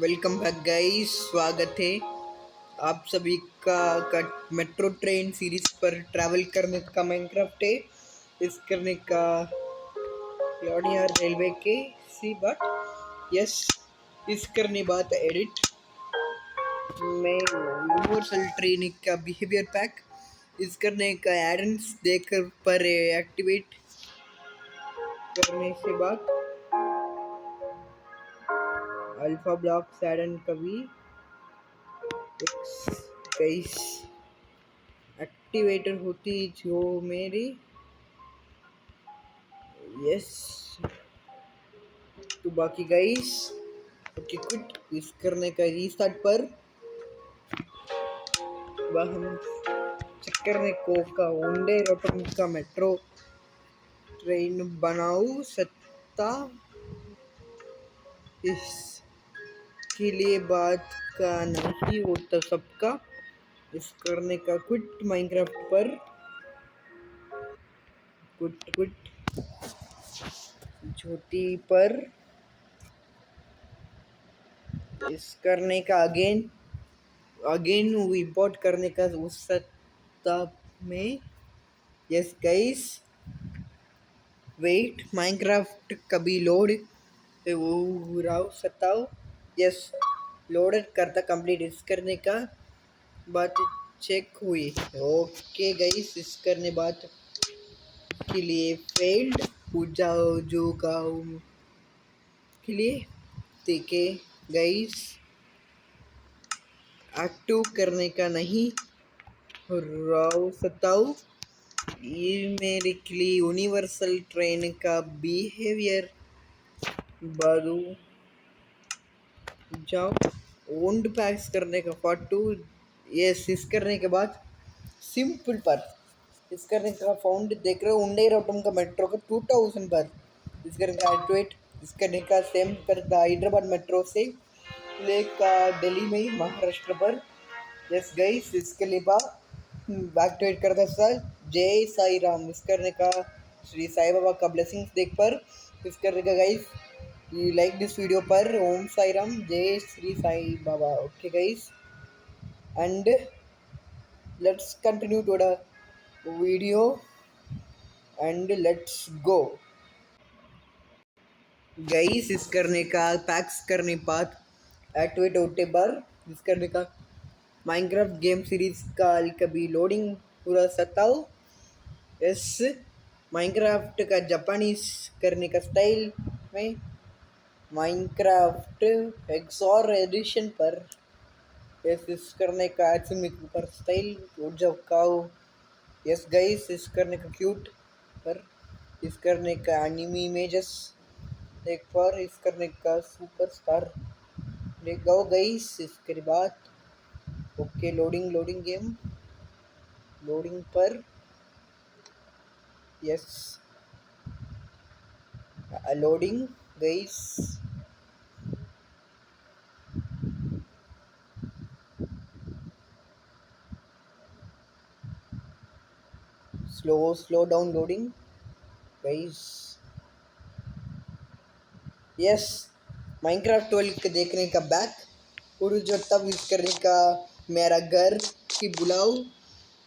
Welcome back guys, स्वागत है आप सभी का मेट्रो ट्रेन सीरीज पर ट्रैवल करने का माइनक्राफ्ट है। इस करने का यार रेलवे के सी बट यस इस करने बात एडिट में यूनिवर्सल ट्रेन का बिहेवियर पैक इस करने का एडेंस देकर पर एक्टिवेट करने से बाद अल्फा ब्लॉक सैडन कभी गाइस एक्टिवेटर होती जो मेरी यस तो बाकी गाइस ओके क्विट इस करने का रीस्टार्ट पर वह हम चेक करने को का ओंडे रोटम का मेट्रो ट्रेन बनाऊ सकता इसके लिए बात का नहीं होता सबका इस करने का क्विट माइनक्राफ्ट पर क्विट क्विट छोटी पर इस करने का अगेन वो इंपोर्ट करने का उस सत्ता में यस गाइस वेट माइनक्राफ्ट कभी लोड वो राव सताओ यस लोडेड करता कंप्लीट इस करने का बात चेक हुई ओके गाइस इस करने बात के लिए फेल्ड पूजा जो गाँव के लिए देखे गाइस एक्टिव करने का नहीं राव सताओ ये मेरे के लिए यूनिवर्सल ट्रेन का बिहेवियर बारू जाओ ओन्ड पैक्स करने का फाटू यस इस करने के बाद सिंपल पर इस करने का फाउंड देख रहे हो उन्डे रोटम का मेट्रो का 2000 पर इस करने का एक्टिवेट इस करने का सेम कर हैदराबाद मेट्रो से लेका दिल्ली में महाराष्ट्र पर यस गाइस इसके लिए एक्टिवेट करता सर जय साई राम इस करने का श्री साई बाबा का ब्लेसिंग्स देख पर इस करने का guys you like this video पर ओम साई राम जय Shri Sai Baba okay guys and let's continue to the video and let's go guys इस करने का पैक्स करने पाथ एक्टिवेट होते बार इस करने का माइनक्राफ्ट गेम सीरीज का कभी लोडिंग पूरा सताओ यस माइनक्राफ्ट का जापानीज करने का स्टाइल में माइनक्राफ्ट एक्सॉर एडिशन पर यस इस करने का एटॉमिक पर स्टाइल जब काओ यस गाइस इस करने का क्यूट पर इस करने का एनिमी इमेजेस एक पर इस करने का सुपरस्टार ले गो गाइस इसके बाद ओके लोडिंग गेम लोडिंग पर yes loading guys slow down loading guys yes Minecraft 12 के देखने का बैक और जो तब इस करने का मेरा घर की बुलाओ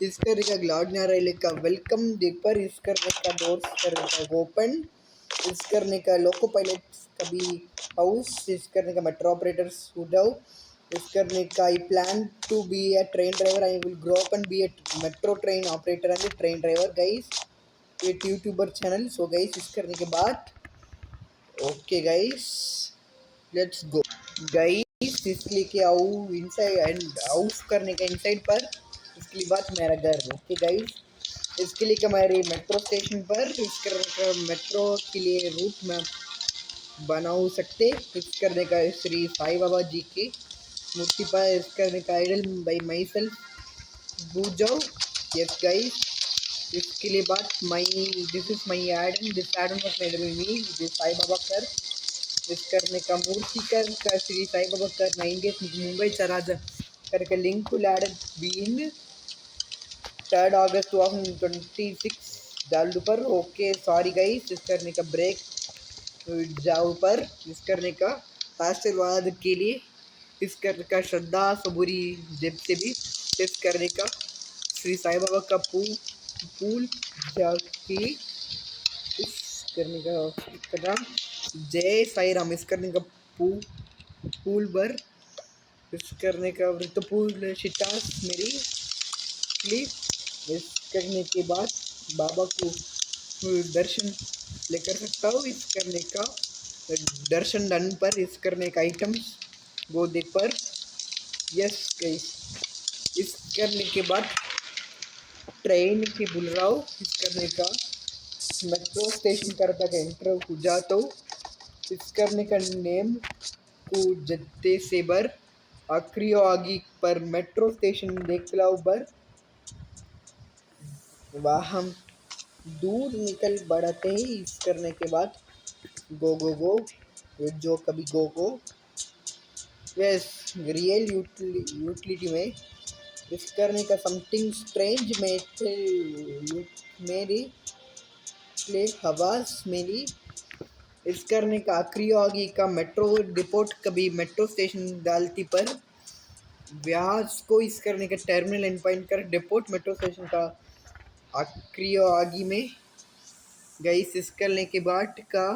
इस करने का ग्लाउड नारायले का वेलकम देख पर इस करने का डोर्स करने का ओपन इस करने का लोको पायलट कभी हाउस इस करने का मेट्रो ऑपरेटर्स उठाओ इस करने का I plan to be a train driver I will grow up and be a metro train operator and train driver guys ये यूट्यूबर चैनल सो गाइस इस करने के बाद okay guys let's go guys इसके लिए क्या आओ इनसाइड एंड आउट करने का इनसाइड पर इसके लिए बात मेरा घर ओके गाइस इसके लिए हमारे मेट्रो स्टेशन पर इस करने का मेट्रो के लिए रूट मैप बना सकते इस करने का श्री साई बाबा जी की मूर्ति पर इस करने का आइडल बाई माई सेल्फ भूल जाओ यस गाइस इसके लिए बात my this is my ad and this ad was made by me this Sai Baba कर इस करने का मूर्ति कर श्री साई बाबा कर 9 days मुंबई चराजा करके लिंक को ऐड बीन 3rd August 2026 डाल पर ओके सॉरी गाइस इस करने का ब्रेक जाओ पर इस करने का आशीर्वाद के लिए इस करने का श्रद्धा सबूरी जेब से भी टेस्ट करने का श्री साईं बाबा का पूल जाके इस करने का नाम जय साई राम इस करने का पूल भर इस करने का वृतपूल शिटास मेरी क्लिप इस करने के बाद बाबा को दर्शन लेकर सकता हूँ। इस करने का दर्शन डन पर इस करने का आइटम्स वो देख पर यस गाइस इस करने के बाद ट्रेन की बुल रहा हूँ। इस करने का मेट्रो स्टेशन करता का एंटर हो जाता हूँ। इस करने का नेम को जत्ते से बर आखिरी आगी पर मेट्रो स्टेशन देख लाओ बर वह हम दूर निकल बढ़ते ही इस करने के बाद गो गो गो जो कभी गो गो यस रियल यूटिलिटी में इस करने का समथिंग स्ट्रेंज में मेरी प्ले हवास मेरी इस करने का आखिरी आगे का मेट्रो डिपोट कभी मेट्रो स्टेशन डालती पर व्यास को इस करने का टर्मिनल एंड पॉइंट कर डिपोट मेट्रो स्टेशन का आखिरी आगे में गई इस करने के बाद का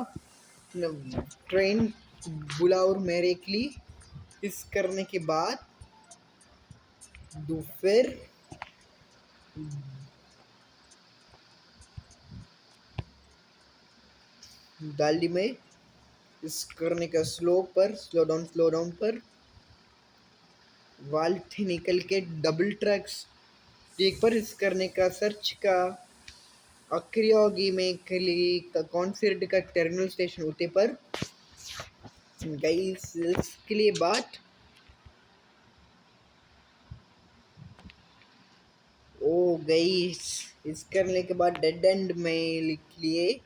ट्रेन बुलाओ मेरे के लिए इस करने के बाद दोपहर दाली में इस करने का स्लो डाउन पर वाल थे निकल के डबल ट्रैक्स एक पर इस करने का सर्च का आखिरी होगी में के लिए कॉन्सर्ट का टर्मिनल स्टेशन होते पर गई इसके लिए बात ओ गई इस करने के बाद डेड एंड में लिख लिए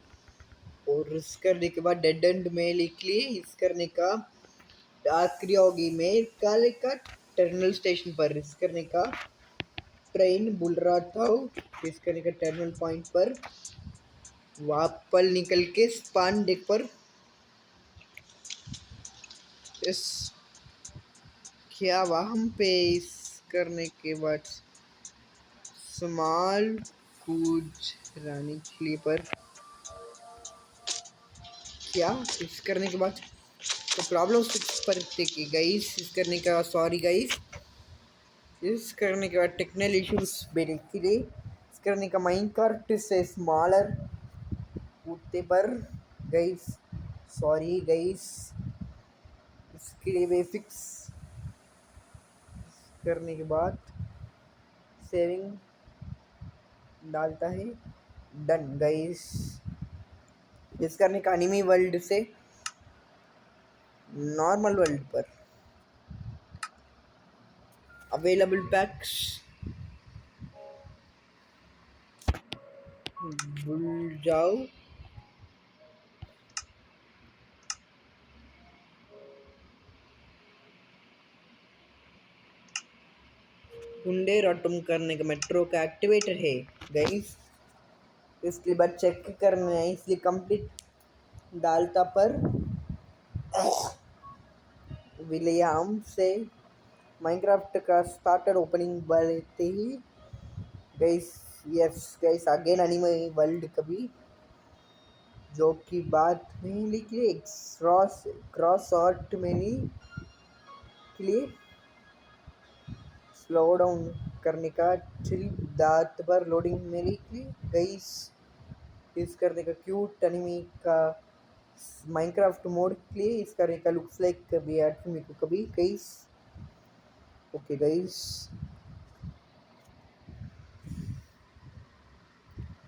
और इस करने के बाद डेड एंड में लिख लिए इस करने का आखिरी होगी में काले का टर्मिनल स्टेशन पर इस करने का ट्रेन बुल रहा था इस करने का टर्मिनल पॉइंट पर वापल निकल के स्पान डेक पर इस क्या वहाँ पे इस करने के बाद स्मॉल कुछ रानी के पर क्या इस करने के बाद तो प्रॉब्लम पर देखिए गाइस इस करने का सॉरी गाइस इस करने के बाद टेक्निकल इश्यूज बेसिकली इस करने का माइनक्राफ्ट से स्मॉलर उठते पर गाइस सॉरी गाइस इसके लिए बेसिक्स करने के बाद सेविंग डालता है डन गाइस इस करने का एनिमी वर्ल्ड से नॉर्मल वर्ल्ड पर अवेलेबल पैक्स भूल जाओ हुंडे रॉटम करने का मेट्रो का एक्टिवेटर है गाइस इसके बाद चेक करना है इसलिए कंप्लीट डालता पर विलियम से माइनक्राफ्ट का स्टार्टर ओपनिंग बढ़ते ही guys yes guys again animal world कभी जो की बात में लिख लिए क्रॉस आर्ट में के लिए स्लो डाउन करने का चिल दांत पर लोडिंग में लिख लिए गाइस इस करने का क्यूट एनिमी का माइनक्राफ्ट मोड के लिए इस करने का लुक्स लाइक कभी ऐड मेरे को कभी guys okay guys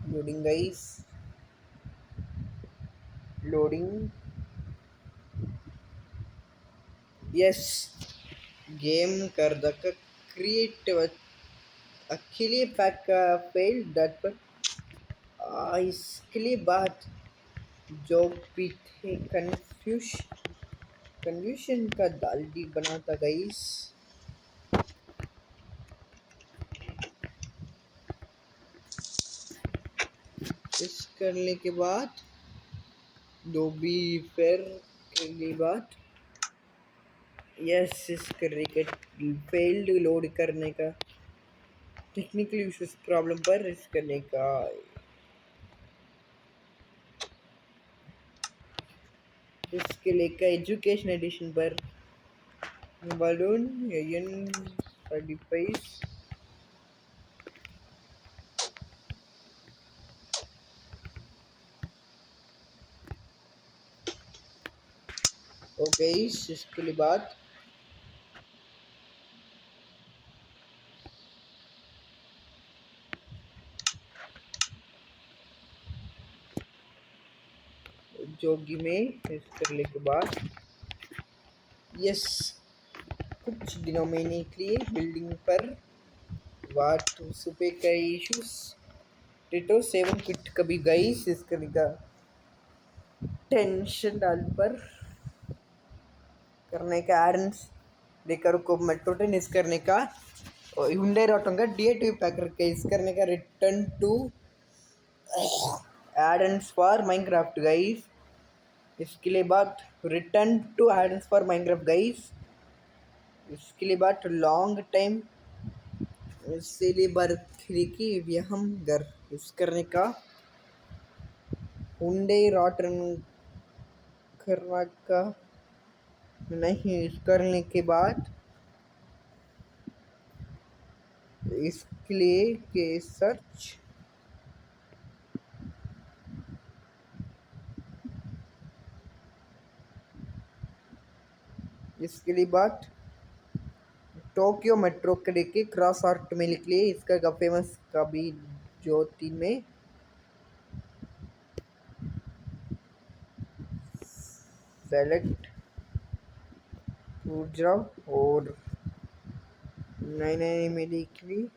loading guys loading yes game कर द क्रिएट अकेले पैक का फेल डट पर इसके लिए बात जो भी थे कन्फ्यूशन का दालडी बनाता गाइस इस करने के बाद दो भी फिर के लिए बात यस, इस क्रिकेट फेल्ड लोड करने का टेक्निकल इश्यूज प्रॉब्लम पर इस करने का इसके लेकर एजुकेशन एडिशन पर बलून एन 35 ओके। इसके लिए बात जोगी में इस करने के बाद यस, कुछ दिनों में निकली बिल्डिंग पर वाट सुपे का इश्यूज टिटो 7 किट कभी गई इस करने का टेंशन डाल पर करने का एडन्स लेकर को मेट्रो टेन इस करने का हुंडई रोटों डीएटीवी पैकर के इस करने का return to addons for Minecraft guys. इसके लिए बात return to addons for Minecraft guys. इसके लिए बात लॉन्ग टाइम इसलिए बरखरी की व्यहम घर इस करने का हुंडई रोटन करने का नहीं इस करने के बाद इसके लिए के सर्च इसके लिए बात टोक्यो मेट्रो के लिए क्रॉस आर्ट में लिख लिए इसका फेमस का भी जो 3 में सेलेक्ट टूट जाओ और नए नए में लिख ली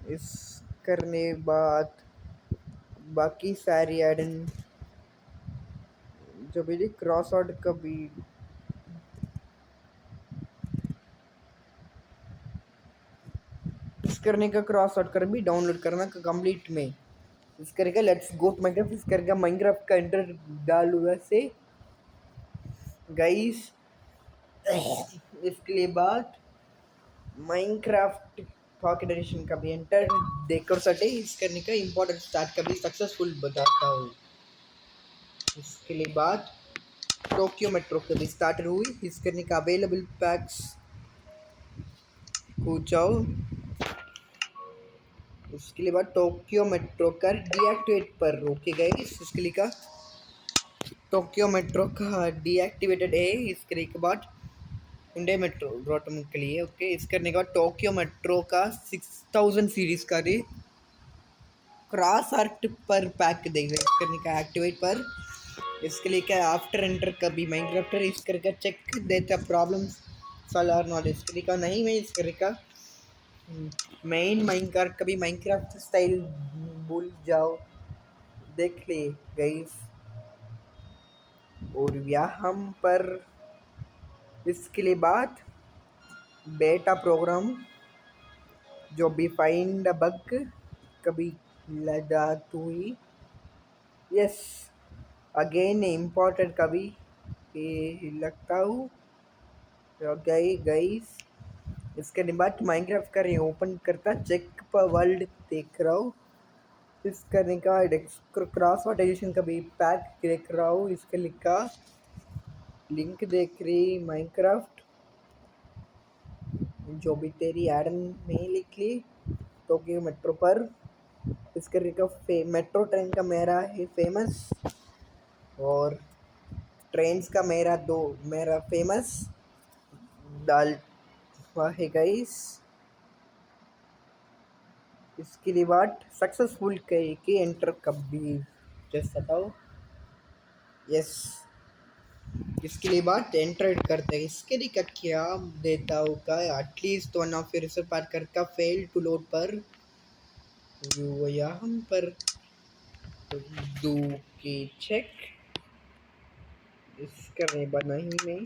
इस करने बाद बाकी सारी एडन जो भी क्रॉस आउट का भी इस करने का क्रॉस आउट कर भी डाउनलोड करना का कंप्लीट में इस करेगा लेट्स गो टू माइनक्राफ्ट इस करेगा माइनक्राफ्ट का एंटर डालूंगा से गाइस। इसके लिए बाद माइनक्राफ्ट पॉकेट एडिशन का भी एंटर देखकर सटे इस करने का इम्पोर्टेंट स्टार्ट का भी सक्सेसफुल बताता हूँ। इसके लिए बाद टोक्यो मेट्रो का भी स्टार्ट हुई इस करने का अवेलेबल पैक्स को जाओ। उसके लिए बाद टोक्यो मेट्रो का डीएक्टिवेट पर रोके गए इसके लिए का टोक्यो मेट्रो का डीएक्टिवेटेड है। इसके लिए के बाद हुंडई मेट्रो रोटम के लिए ओके। इस करने के बाद टोक्यो मेट्रो का 6000 सीरीज का रे क्रॉस आर्ट पर पैक देगा इस करने का एक्टिवेट पर। इसके लिए क्या आफ्टर एंटर का भी माइनक्राफ्टर इस करके चेक देता प्रॉब्लम सॉल्व नॉट इसके लिए का नहीं मैं इस करके का मेन माइनक्राफ्ट कभी माइनक्राफ्ट स्टाइल भूल जाओ देख ले गाइस। और यहाँ पर इसके लिए बात बेटा प्रोग्राम जो भी फाइंड बग कभी लगा हुई यस अगेन इम्पोर्टेंट कभी लगता हूँ गाइस। इसके बाद माइनक्राफ्ट का ओपन करता चेक पर वर्ल्ड देख रहा हूँ इस करने का क्रॉस वाट एडिशन का भी पैक देख रहा हूँ इसके लिखा लिंक देख रही माइनक्राफ्ट जो भी तेरी एडन में लिख ली टोक्यो मेट्रो पर इस करने का मेट्रो ट्रेन का मेरा है फेमस और ट्रेन्स का मेरा फेमस डाल है गाइस। इसके लिए बाद सक्सेसफुल के एंटर कब भी जस्ट बताओ यस। इसके लिए बाद एंटर करते हैं इसके लिए क्या देता होगा at least one of your part करता फेल टू लोड पर यहाँ पर दो की चेक इस करने बाद नहीं में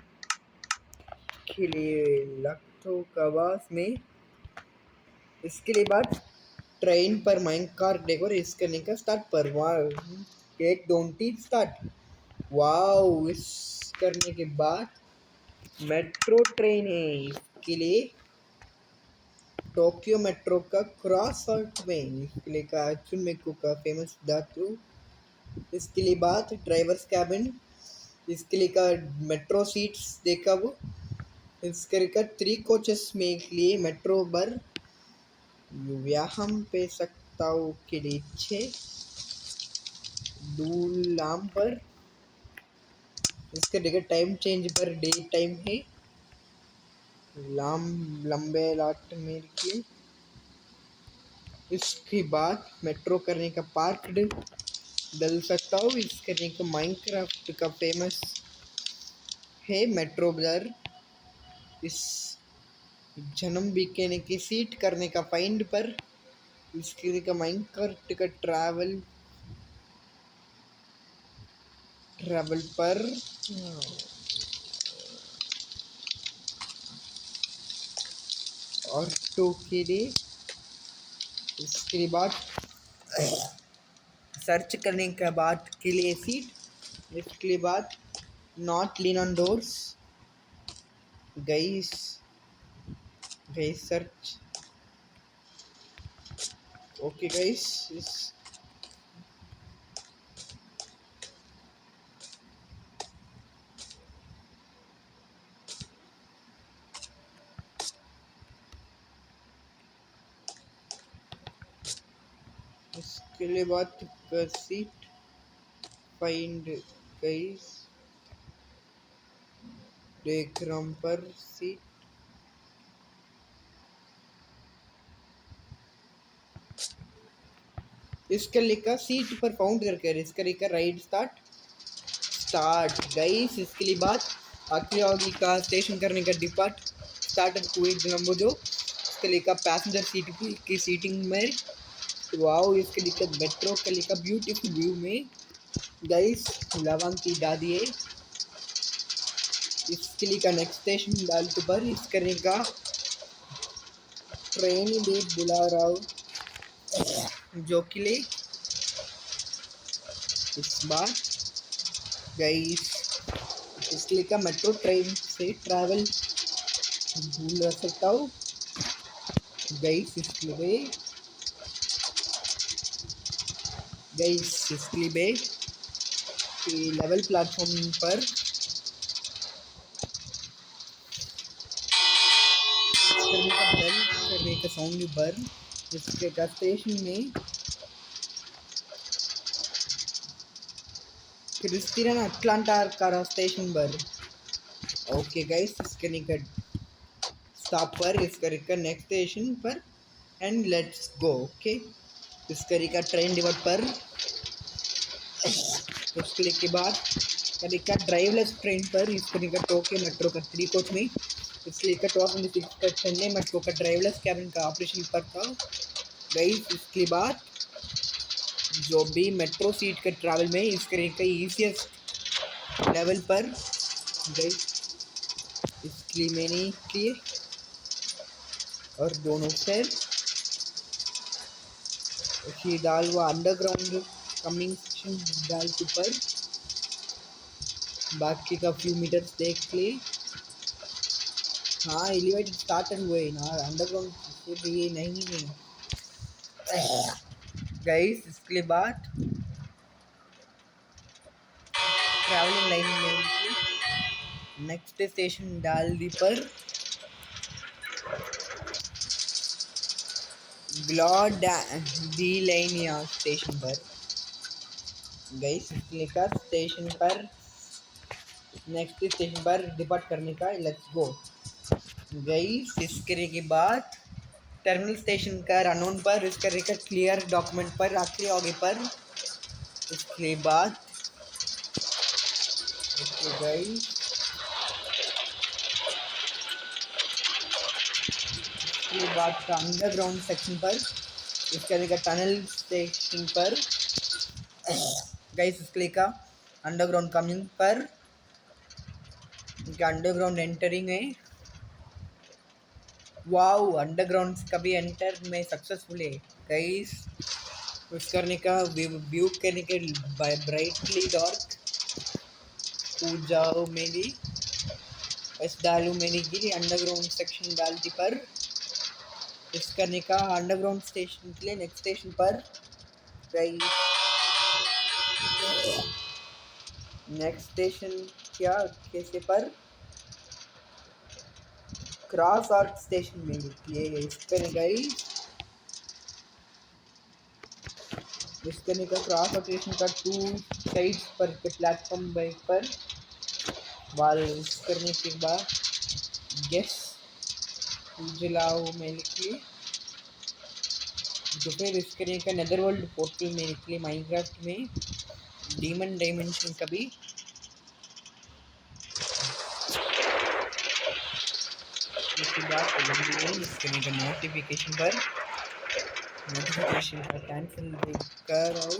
के लिए लगतो कवास में इसके लिए बाद ट्रेन पर माइन कार डेकोर इस करने का स्टार्ट पर गेट डोंट स्टार्ट वाओ इस करने के बाद मेट्रो ट्रेन है इसके लिए टोक्यो मेट्रो का क्रॉस आउट में इसके लिए का अर्जुन मेकू का फेमस धातु इसके लिए बात ड्राइवर्स कैबिन इसके लिए का मेट्रो सीट्स देखा वो इसके लिए का 3 कोचेस में के लिए मेट्रो बर व्यायाम पे सकता हूँ के लिए छे दूलाम पर इसके देखिए time change per day time है लाम लंबे लाट में के इसके बाद मेट्रो करने का पार्क डल सकता हूँ इस करने का माइनक्राफ्ट का फेमस है मेट्रो ब्लर इस जन्म बीकेने की सीट करने का फाइंड पर इसके का माइनक्राफ्ट का ट्रैवल पर और टू के लिए इसके बाद सर्च करने के बाद के लिए सीट इसके बाद not lean on doors guys guys search okay guys इसके लिए बात सीट फाइंड गाइस देख रहा हूँ पर सीट इसके लिखा सीट पर फाउंड करके इसका लिखा राइट स्टार्ट गाइस इसके लिए बात आखिरी होगी का स्टेशन करने का डिपार्ट स्टार्ट कुवैत जम्बो जो इसके लिखा पैसेंजर सीट की सीटिंग में वाओ इसके लिखा मेट्रो का लिखा ब्यूटीफुल व्यू में गाइस लवंग की दादी है इसके लिए का नेक्स्ट स्टेशन डाल के पर इस करने का ट्रेन भी बुला रहा हूँ जो के लिए इस बार गाइस इसलिए का मेट्रो ट्रेन से ट्रैवल भूल सकता हूँ गाइस इसलिए लेवल प्लेटफॉर्म पर करने का साउंड पर इसके का स्टेशन में क्रिस्टियन अटलांटा का स्टेशन पर ओके गाइस इसके निकट स्टॉप पर इसका नेक्स्ट स्टेशन पर एंड लेट्स गो ओके इसका का ट्रेन डिवाइड पर उसके के बाद का ड्राइवलेस ट्रेन पर इसका टोक्यो मेट्रो का 3 कोच में इसलिए का 1226 का चेन्नई मेट्रो का ड्राइवलेस कैबिन का ऑपरेशन पर था गाइस इसके बाद जो भी मेट्रो सीट के ट्रैवल में इसके का ईजीएस्ट लेवल पर गाइस इसके लिए मैंने किए और दोनों से डाल हुआ अंडरग्राउंड कमिंग सेक्शन डाल के ऊपर बाकी का फ्यू मीटर्स देख लिए हाँ एलिवेटेड स्टार्टर हुए ना अंडरग्राउंड से ये नहीं गाइस इसके बाद ट्रैवलिंग लाइन में नेक्स्ट स्टेशन डाल दी पर ग्लॉड दी लाइन यहाँ स्टेशन पर गाइस इसके का स्टेशन पर नेक्स्ट स्टेशन पर डिपार्ट करने का लेट्स गो गाइस इसके के बाद टर्मिनल स्टेशन का अननोन पर इसका का क्लियर डॉक्यूमेंट पर आखिरी आगे पर इसके बाद गाइस इसके बाद का अंडरग्राउंड सेक्शन पर इसका का टनल स्टेशन पर गाइस इसके का अंडरग्राउंड कमिंग पर अंडरग्राउंड एंटरिंग है वाओ अंडरग्राउंड कभी एंटर में सक्सेसफुल है गाइस उस करने का व्यू करने के ब्राइटली डार्क जाओ मेरी बस डालू मेरी गिरी अंडरग्राउंड सेक्शन डाल दी पर इस करने का अंडरग्राउंड स्टेशन के लिए नेक्स्ट स्टेशन पर गई। नेक्स्ट स्टेशन क्या कैसे पर क्रॉस आर्ट स्टेशन में निकले इस पर गई। इस करने का क्रॉस आर्ट स्टेशन का 2 साइड्स पर के प्लेटफॉर्म बाइक पर वाल करने के बाद गेस जलाओ में निकली। जो फिर इस करने का नेदरवर्ल्ड पोर्टल में निकले माइनक्राफ्ट में डीमन डायमेंशन का भी। इसके बाद इस करने का नोटिफिकेशन का कैंसिल कर आओ।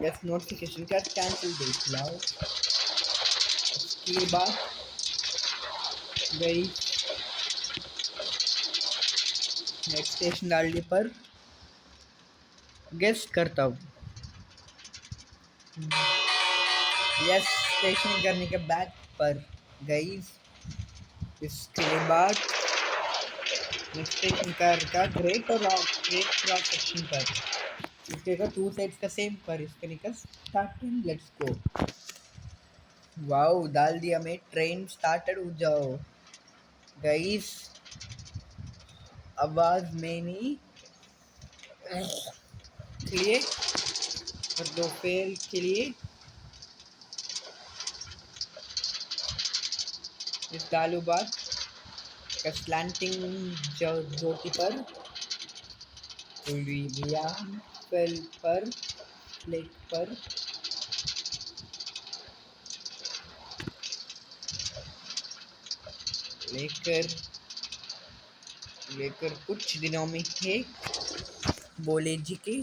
यस नोटिफिकेशन का कैंसिल देख लाओ। उसके बाद गई नेक्स्ट स्टेशन डालने पर गेस करता हूँ। यस स्टेशन करने के बैक पर गई। इसके बाद नेक्स्ट स्टेशन का ग्रेट क्रॉस सेक्शन पर इसके का 2 साइड्स का सेम पर इसके निकल स्टार्टिंग लेट्स गो। वाओ डाल दिया मैं ट्रेन स्टार्टेड हो जाओ गाइस। आवाज में नहीं लिए और दो फेल के लिए इस डालू बाद का स्लैंटिंग ज्योति पर फेल पर लेक पर लेकर कुछ दिनों में है बोले जी के।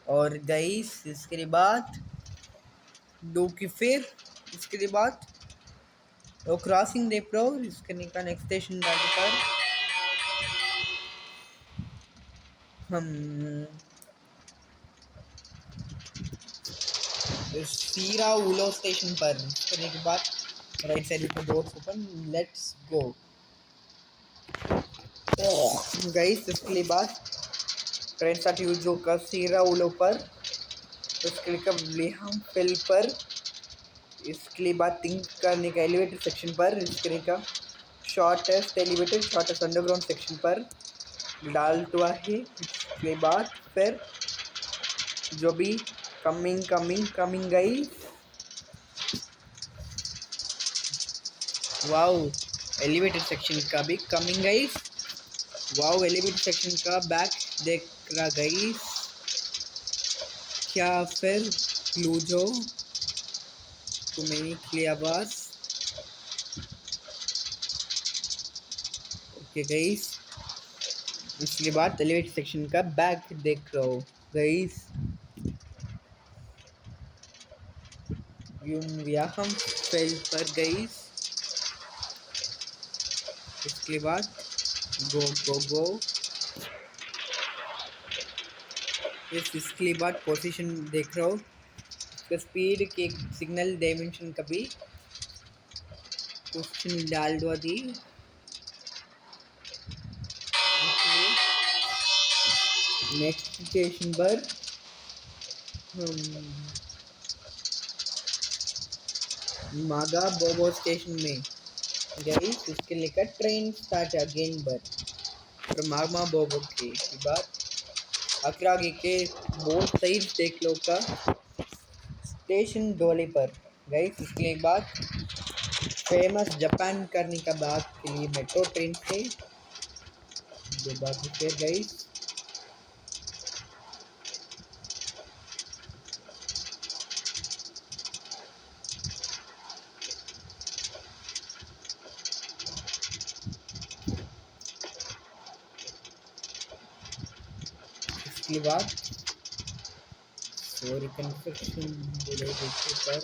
और गाइस इसके बाद दो की फिर इसके बाद वो क्रॉसिंग देख रहा हूँ इसके का नेक्स्ट स्टेशन डालने पर हम सीरा उलो स्टेशन पर करने के बाद राइट साइड पर doors open let's go guys. इसके बाद ट्रेन स्टार्ट यूज होकर सीरा उलो पर उसके का लिहाम फिल पर इसके बाद थिंक करने का एलिवेटर सेक्शन पर इसके का shortest elevator shortest underground section पर डाल हुआ है। इसके बाद फिर जो भी कमिंग गई। वाओ एलिवेटर सेक्शन का भी कमिंग गई। वाओ एलिवेटर सेक्शन का बैक देख रहा गई क्या फिर क्लूजो तुम्हें की आवाज ओके गईस। इसके बाद एलिवेटर सेक्शन का बैक देख रहा हो गईस। हम फेल पर गईस। इसके बाद गो इसके बाद पोजीशन देख रहा हो इसका स्पीड के सिग्नल डायमेंशन का भी क्वेश्चन डाल दो दी। नेक्स्ट स्टेशन पर मागा बोबो स्टेशन में गई। इसके लेकर ट्रेन स्टार्ट अगेन पर मागा बोबो के बाद अक्रागी के बोथ साइड देख लो का स्टेशन डोले पर गई। इसके बाद फेमस जापान करने का बात के लिए मेट्रो ट्रेन से जो बात फिर गई। इसके बाद रिकंस्ट्रक्शन बोले देखने पर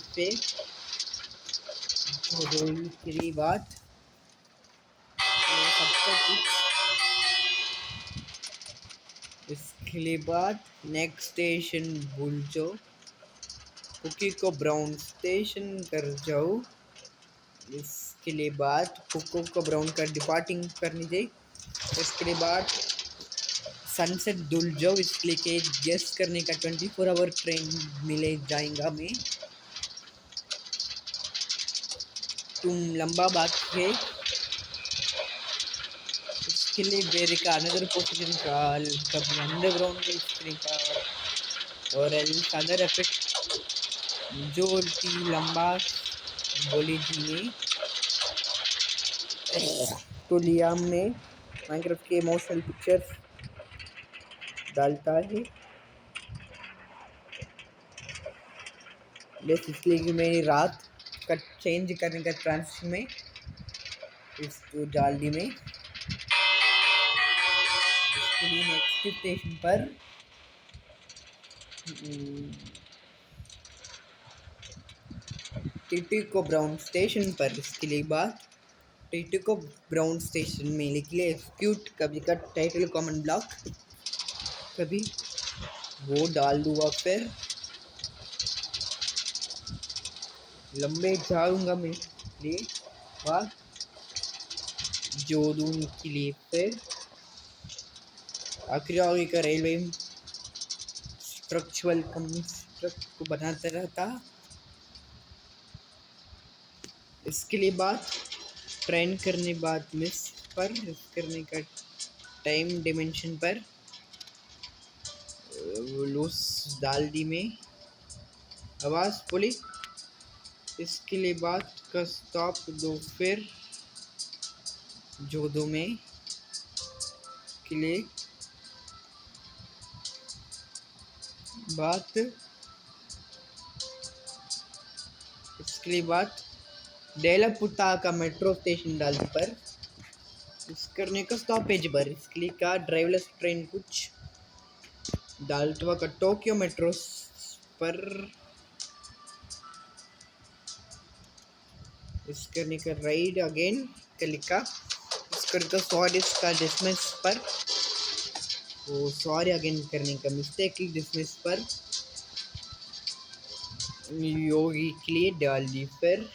से रोई बात सबका कुछ इसके लिए बाद नेक्स्ट स्टेशन भूल जाओ, कुकी को ब्राउन स्टेशन कर जाओ। इसके लिए बाद कुको को ब्राउन कर डिपार्टिंग करनी चाहिए। इसके लिए बाद सनसेट धुल जाओ, इसलिए कि गेस करने का 24 आवर ट्रेन मिले जाएगा में। तुम लंबा बाकी है, इसके लिए बेरे का अनदर पोजीशन का कभी अंडरग्राउंड हिस्ट्री का और अदर इफेक्ट जो की लंबा बोली जी ने तो लियाम में माइनक्राफ्ट के इमोशनल पिक्चर्स डालता है। बस इसलिए कि मेरी रात का चेंज करने का ट्रांजिशन में इस तो जाली में इसके लिए नेक्स्ट स्टेशन पर टीटी को ब्राउन स्टेशन पर। इसके लिए बाद टीटी को ब्राउन स्टेशन में लिख ले एक्सिक्यूट कभी का टाइटल कमेंट ब्लॉक कभी वो डाल दूंगा। फिर लंबे जाऊंगा मैं लिए बाद जोड़ूं के लिए। फिर आखिरी का रेलवे स्ट्रक्चरल कंस्ट्रक्ट को बनाता रहता। इसके लिए बाद ट्रेन करने बाद मिस पर करने का टाइम डिमेंशन पर लूस डाल दी में आवाज़ बोली। इसके लिए बाद का स्टॉप दो फिर जोदो में के लिए बात। इसके लिए बाद डेलापुता का मेट्रो स्टेशन डाल पर इस करने का स्टॉपेज पर। इसके लिए का ड्राइवलेस ट्रेन कुछ डालटवा का टोक्यो मेट्रो पर इस करने का राइड अगेन का लिखा। इस करने का सॉरी का डिसमिस पर वो सॉरी अगेन करने का मिस्टेक डिसमिस पर योगी के लिए डाल दी। फिर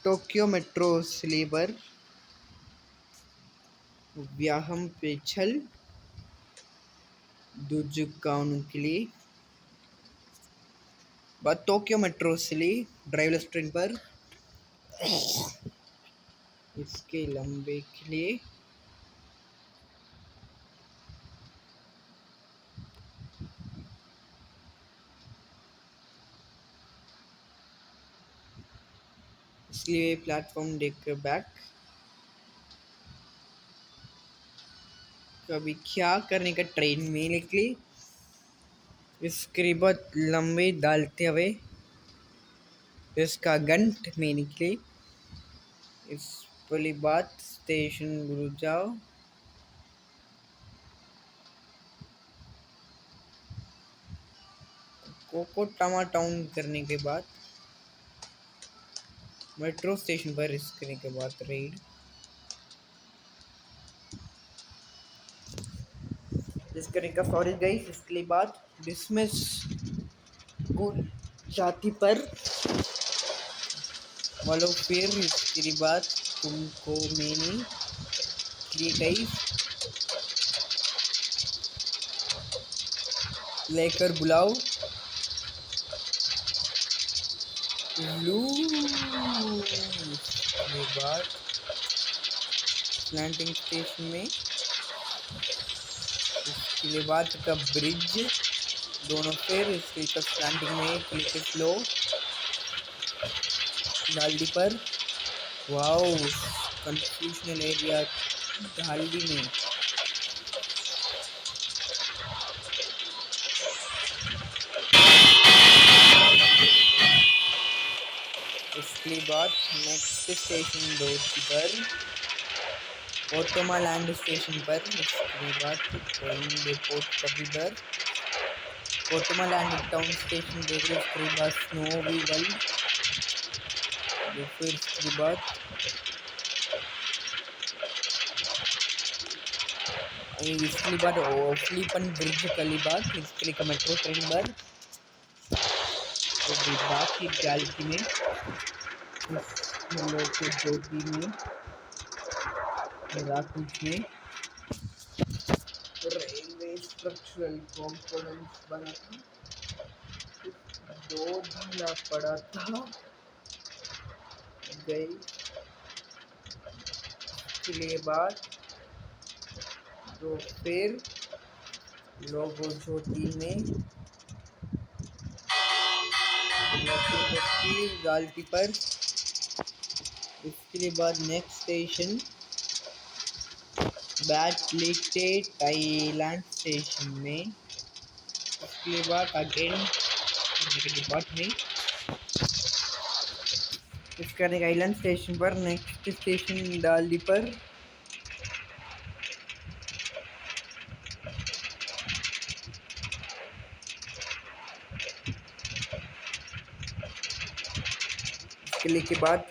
टोक्यो मेट्रो स्लीपर व्याहम पे छल दुजुकाउन के लिए बाद टोक्यो मेट्रो सिली ड्राइवलेस ट्रेन पर इसके लंबे के लिए इसलिए प्लेटफॉर्म देखकर बैक कभी क्या करने का ट्रेन में निकली। इसके बाद लंबे डालते हुए इसका घंट में निकली। इस वाली बात स्टेशन गुरु जाओ कोकोटामा टाउन करने के बाद मेट्रो स्टेशन पर इस करने के बाद रेड इस करने का सॉरी गाइस। इसके लिए बाद डिसमिस गुड जाति पर वालों फिर इसके बाद तुमको मैंने लिए गई लेकर बुलाओ के बाद प्लांटिंग स्टेशन में इसके लिए बाद का ब्रिज दोनों फिर इसके तक प्लांटिंग में क्लिक स्लो डालडी पर वाओ कंस्टिट्यूशनल एरिया डालडी में इसके बाद नेक्स्ट स्टेशन डोर पर ओटोमा लैंड स्टेशन पर। इसके बाद ट्रेन डिपोट कभी पर ओटोमा लैंड टाउन स्टेशन देख रहे। इसके बाद स्नो वी वर्ल्ड फिर इसके बाद इसके बाद फ्लिपन ब्रिज कलीबाग इसके लिए का मेट्रो ट्रेन बार तो बाकी गैलेक्सी में इस लोग के ज्योति में राकुश में रेलवे स्ट्रक्चरल कंपोनेंट्स बना था, 2 दिन पड़ा था गई के लिए बाद तो फिर लोगों ज्योति में गाल्टी पर इसके बाद नेक्स्ट स्टेशन बैटलिटे थाईलैंड स्टेशन में इसके बाद अगेन डिपार्ट में इसका आइलैंड स्टेशन पर नेक्स्ट स्टेशन डालडी पर इसके के बाद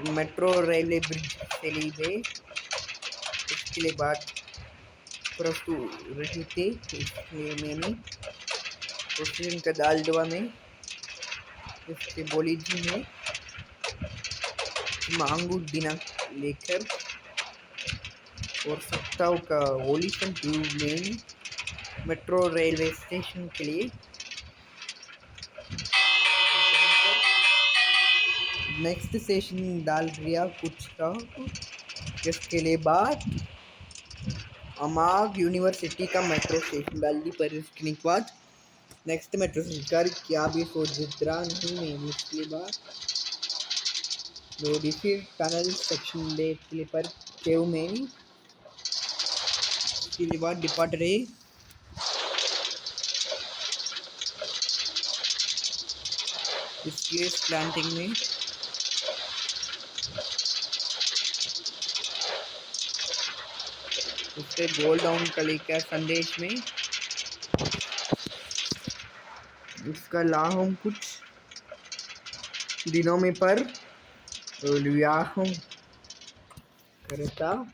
मेट्रो रेलवे ब्रिज से लिए इसके बाद परस्तु रही थी इसलिए मैंने पोस्टेशन का दालडवा में इसके बोलीजी में मांगू दिनांक लेकर और सप्ताह का ओलिफेंट ट्यूब में मेट्रो रेलवे स्टेशन के लिए नेक्स्ट स्टेशन डाल दिया कुछ का इसके लिए बाद अमाग यूनिवर्सिटी का मेट्रो स्टेशन डाल दी पर इसके बाद नेक्स्ट मेट्रो स्टेशन क्या भी सोच रहा नहीं मैं इसके बाद फिर टनल सेक्शन डे पर केव में इसके बाद डिपार्ट रहे इसके प्लांटिंग में उससे गोल डाउन का लेकर संदेश में उसका लाहम कुछ दिनों में पर विवाह करता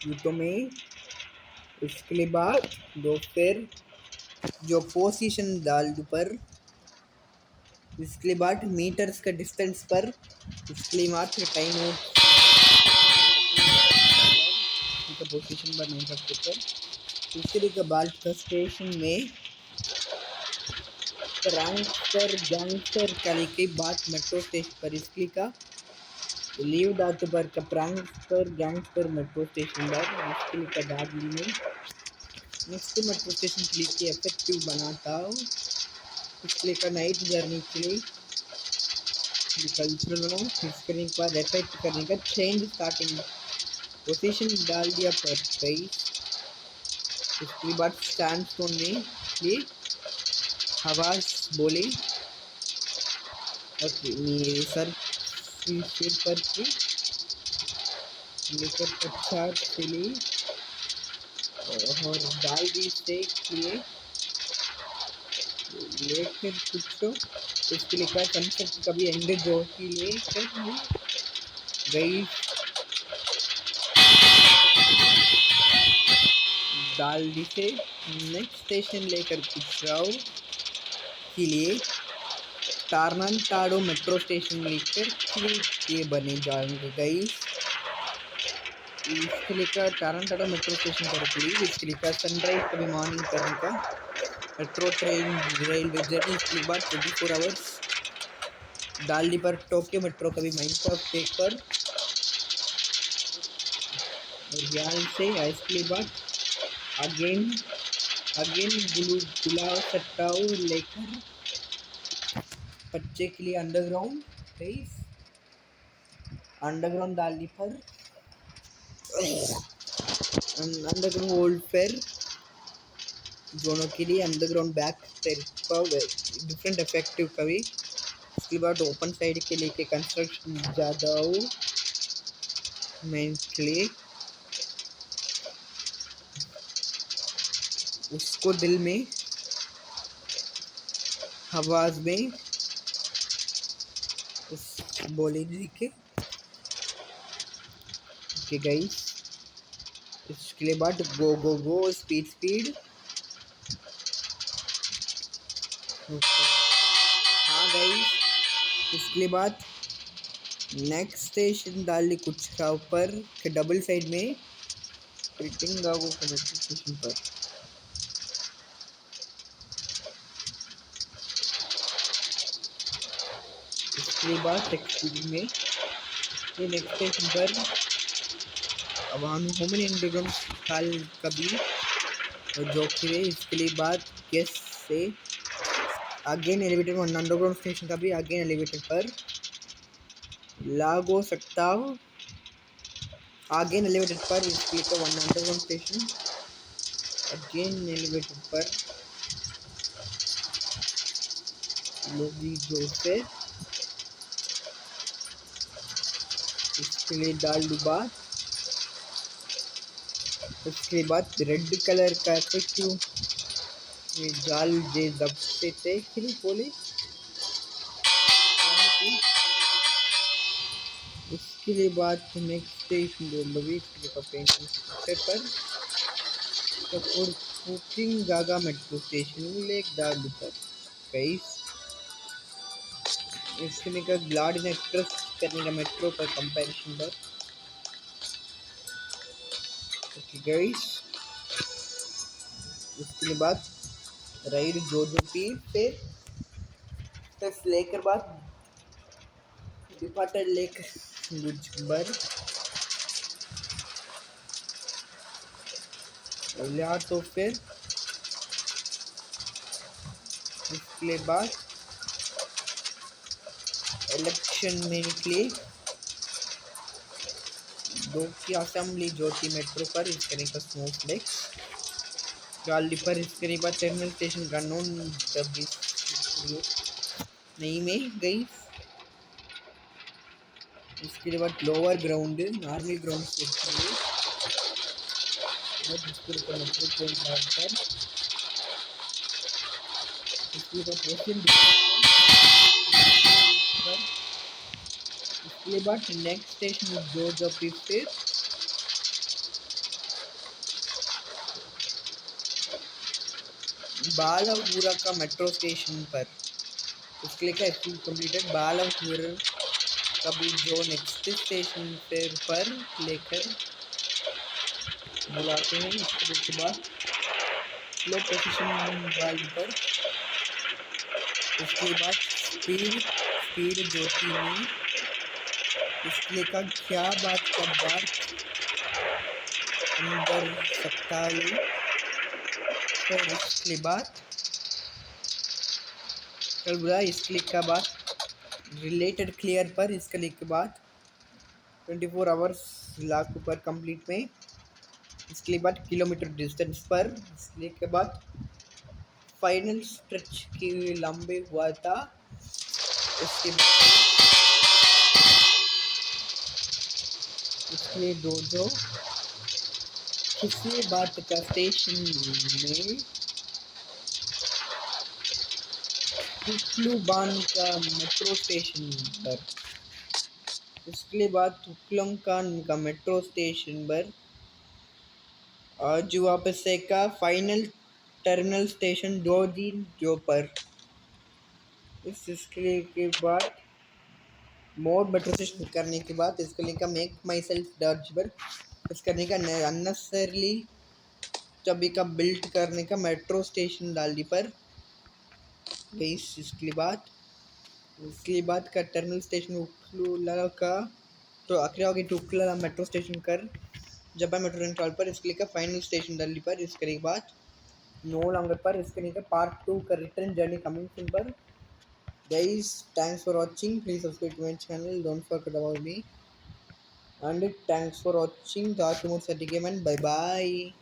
युद्धों में इसके बाद दो फिर जो पोजीशन डाल पर इसके बाद मीटर्स का डिस्टेंस पर इसके मात्र टाइम पोजीशन पर नहीं सकते पर इसके बाद का स्टेशन में ट्रांसफर गैंगस्टर कली के बाद मेट्रो स्टेशन पर इसके का लीव दात पर का ट्रांसफर गैंगस्टर मेट्रो स्टेशन पर इसके का दादली में नेक्स्ट मेट्रो स्टेशन के लिए इफेक्टिव बनाता हूँ इसके का नाइट जर्नी के लिए कल्चरल बनाऊँ इसके बाद इफेक्ट करने का चेंज स्टार्टिंग पोजीशन डाल दिया पर कई इसके बाद स्टैंडस्टोन में ये आवाज बोले ओके मेरे सर सिर पर की लेकर अच्छा चली और डाल दी से किए लेकर कुछ तो इसके लिए क्या कंसेप्ट कभी एंगेज हो के लिए गई डाल दी से नेक्स्ट स्टेशन लेकर कुछ राव के लिए टार्नांटाडो मेट्रो स्टेशन लेकर ये बने जाएंगे गई इसके लेकर टारंटाडो मेट्रो स्टेशन पर प्लीज इसके लेकर सनराइज कभी मॉर्निंग करने का मेट्रो ट्रेन रेलवे जर्नी इसके बाद 24 आवर्स डालडी पर टोक्यो मेट्रो कभी माइनक्राफ्ट टेक पर और यहाँ से इसके बाद अगेन गुलाब सट्टाऊ लेकर बच्चे के लिए अंडरग्राउंड डालडी पर अंडरग्राउंड ओल्ड फेयर दोनों के लिए अंडरग्राउंड बैक डिफरेंट इफेक्टिव कभी उसके बाद ओपन साइड के लिए कंस्ट्रक्शन ज़्यादा हो मेनली उसको दिल में आवाज में उस बोले जी के गाइस इसके बाद गो गो गो स्पीड स्पीड। हाँ गाइस, इसके बाद नेक्स्ट स्टेशन डाल दी कुछ का ऊपर के डबल साइड में ट्रिटिंगागो के मेट्रो स्टेशन पर। इसके बाद टेक्स्ट में ये नेक्स्ट स्टेशन पर अब हम होमन इंडिगन काल कभी जो कि इसके बाद गेस से again elevator one underground station का भी अगेन एलिवेटर पर लागो सकता हो। अगेन एलिवेटर पर इसके तो one underground station again elevator पर लोगी जो से इसके लिए डाल दूबा। उसके बाद रेड कलर का क्यों ये जाल जे दब से थे क्यों बोले। उसके लिए बाद नेक्स्ट स्टेशन का पेंटिंग पर तो कुकिंग गागा मेट्रो स्टेशन लेक डाल पर गाइस। इसके का ग्लाडिन एक्सप्रेस करने का मेट्रो पर कंपैरिजन पर ओके गाइस। उसके बाद राइड जोजो पी पे लेकर बाद डिपार्टेड लेक गुजबर या तो फिर इसके बाद इलेक्शन में निकले दो की असेंबली ज्योति मेट्रो पर इसके का स्मोक फ्लेक्स गाली पर इसके बाद टर्मिनल स्टेशन का नॉन नहीं में गई। इसके बाद lower ground normal ground station metro train पर इसके बाद इसके बाद नेक्स्ट स्टेशन जो फिर बालापुरा का मेट्रो स्टेशन पर उसके लिए क्या कंप्लीटेड बालापुर कभी जो नेक्स्ट स्टेशन पर लेकर बुलाते हैं। इसके बाद स्लो पोजीशन वाल पर उसके बाद स्पीड स्पीड ज्योति में इसके का क्या बात का बात अंदर सकता है। फिर इसके बाद कल बुला इसके का बात रिलेटेड क्लियर पर इसके के बाद 24 आवर्स लाख पर कंप्लीट में इसके बाद किलोमीटर डिस्टेंस पर इसके के बाद फाइनल स्ट्रेच के लंबे हुआ था। इसके इसलिए दो किसी बात का स्टेशन में तुक्लुबान का मेट्रो स्टेशन पर इसके बाद तुक्लंकान का मेट्रो स्टेशन पर आज वापस से का फाइनल टर्मिनल स्टेशन दो दिन जो पर इसके के बाद मोर मेट्रो स्टेशन करने के बाद इसके लिए का मेक माई सेल्फ डॉजबर इस करने का अननेसेसरली तभी का बिल्ड करने का मेट्रो स्टेशन डाल दी पर इसके बाद का टर्मिनल स्टेशन उखलूला का तो आखिर होगी टुकला मेट्रो स्टेशन कर जब मेट्रो ट्रेन पर इसके लिए का फाइनल स्टेशन दिल्ली पर इसके बाद नो लॉन्गर पर इसके लिए पार्ट 2 का रिटर्न जर्नी कमिंग सून पर। Guys thanks for watching, please subscribe to my channel, don't forget about me and thanks for watching the Archimedes Game and bye bye.